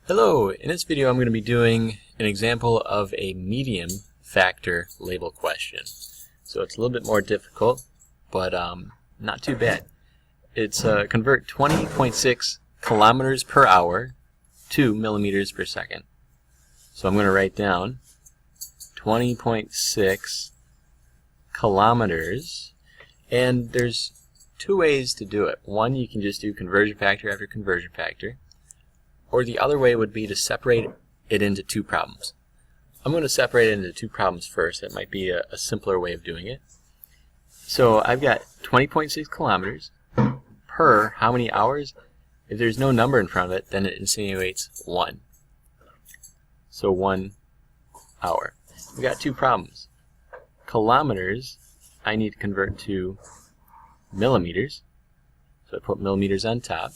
Hello, in this video I'm going to be doing an example of a medium factor label question. So it's a little bit more difficult, but not too bad. It's convert 20.6 kilometers per hour to millimeters per second. So I'm going to write down 20.6 kilometers, and there's two ways to do it. One, you can just do conversion factor after conversion factor. Or the other way would be to separate it into two problems. I'm going to separate it into two problems first. That might be a simpler way of doing it. So I've got 20.6 kilometers per how many hours? If there's no number in front of it, then it insinuates 1. So 1 hour. We've got two problems. Kilometers, I need to convert to millimeters. So I put millimeters on top.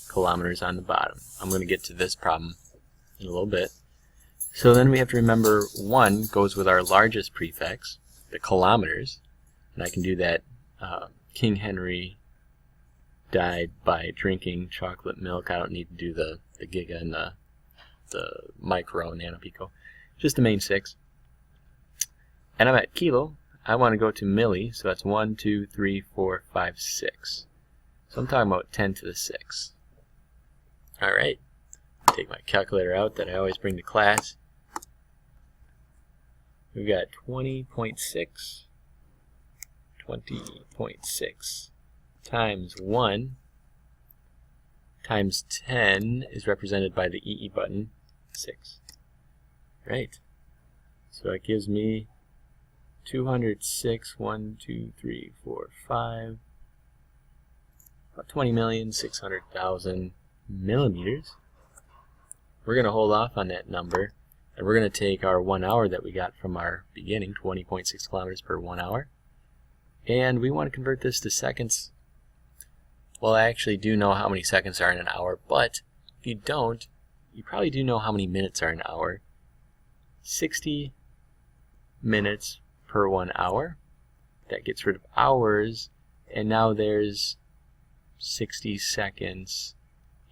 Kilometers on the bottom. I'm going to get to this problem in a little bit. So then we have to remember 1 goes with our largest prefix, the kilometers, and I can do that. King Henry died by drinking chocolate milk. I don't need to do the giga and the micro nanopico, just the main 6. And I'm at kilo. I want to go to milli, so that's 1, 2, 3, 4, 5, 6. So I'm talking about 10 to the 6. Alright, take my calculator out that I always bring to class. We've got 20.6 times 1 times 10 is represented by the EE button, 6. Right, so it gives me 206, 1, 2, 3, 4, 5, about 20,600,000 millimeters. We're going to hold off on that number, and we're going to take our 1 hour that we got from our beginning, 20.6 kilometers per 1 hour, and we want to convert this to seconds. Well, I actually do know how many seconds are in an hour, but if you don't, you probably do know how many minutes are in an hour. 60 minutes per 1 hour. That gets rid of hours, and now there's 60 seconds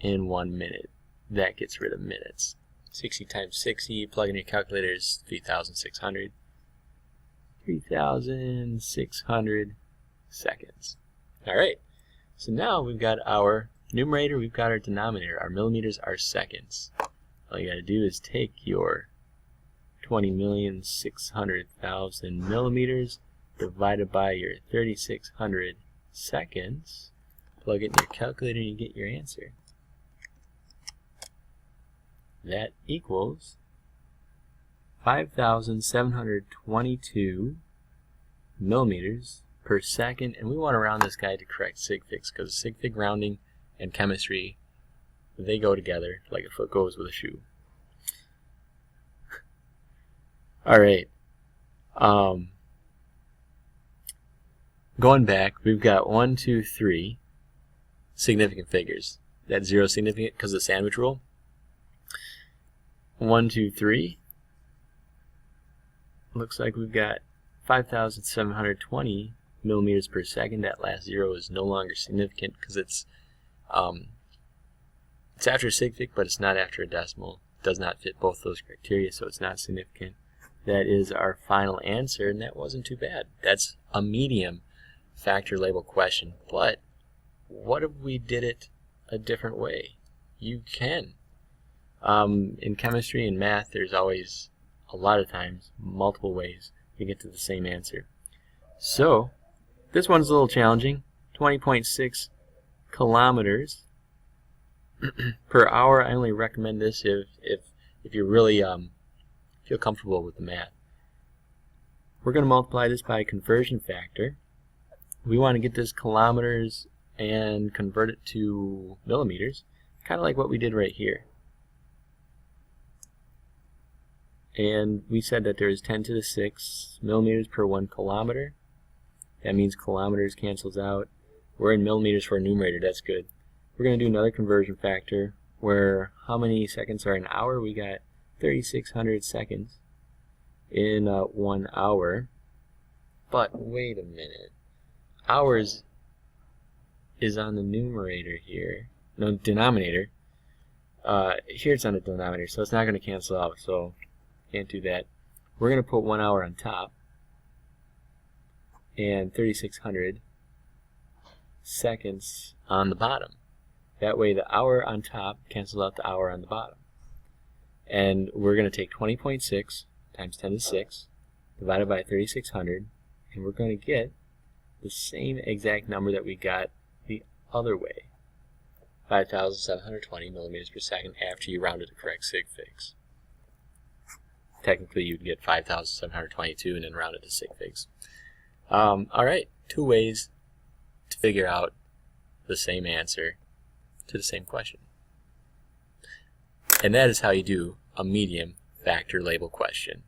in 1 minute. That gets rid of minutes. 60 times 60, plug in your calculator, is 3,600. 3,600 seconds. Alright, so now we've got our numerator, we've got our denominator. Our millimeters are seconds. All you got to do is take your 20,600,000 millimeters divided by your 3,600 seconds. Plug it in your calculator and you get your answer. That equals 5,722 millimeters per second, and we want to round this guy to correct sig figs, because sig fig rounding and chemistry, they go together like a foot goes with a shoe. Alright, going back, we've got 1, 2, 3 significant figures. That's 0 significant because of the sandwich rule. 1, 2, 3. Looks like we've got 5,720 millimeters per second. That last 0 is no longer significant because it's after a sig fig, but it's not after a decimal. It does not fit both those criteria, so it's not significant. That is our final answer, and that wasn't too bad. That's a medium factor label question. But what if we did it a different way? You can. In chemistry and math, there's always, a lot of times, multiple ways to get to the same answer. So, this one's a little challenging. 20.6 kilometers per hour. I only recommend this if you really feel comfortable with the math. We're going to multiply this by a conversion factor. We want to get this kilometers and convert it to millimeters, kind of like what we did right here. And we said that there is 10 to the 6 millimeters per 1 kilometer. That means kilometers cancels out. We're in millimeters for a numerator, that's good. We're going to do another conversion factor where how many seconds are an hour? We got 3,600 seconds in 1 hour. But wait a minute. Hours is on the numerator here. No, denominator. Here it's on the denominator, so it's not going to cancel out, so can't do that. We're going to put 1 hour on top and 3,600 seconds on the bottom. That way the hour on top cancels out the hour on the bottom. And we're going to take 20.6 times 10 to the 6 divided by 3,600, and we're going to get the same exact number that we got the other way. 5,720 millimeters per second after you round it to correct sig figs. Technically you'd get 5,722 and then round it to sig figs. Alright, 2 ways to figure out the same answer to the same question. And that is how you do a medium factor label question.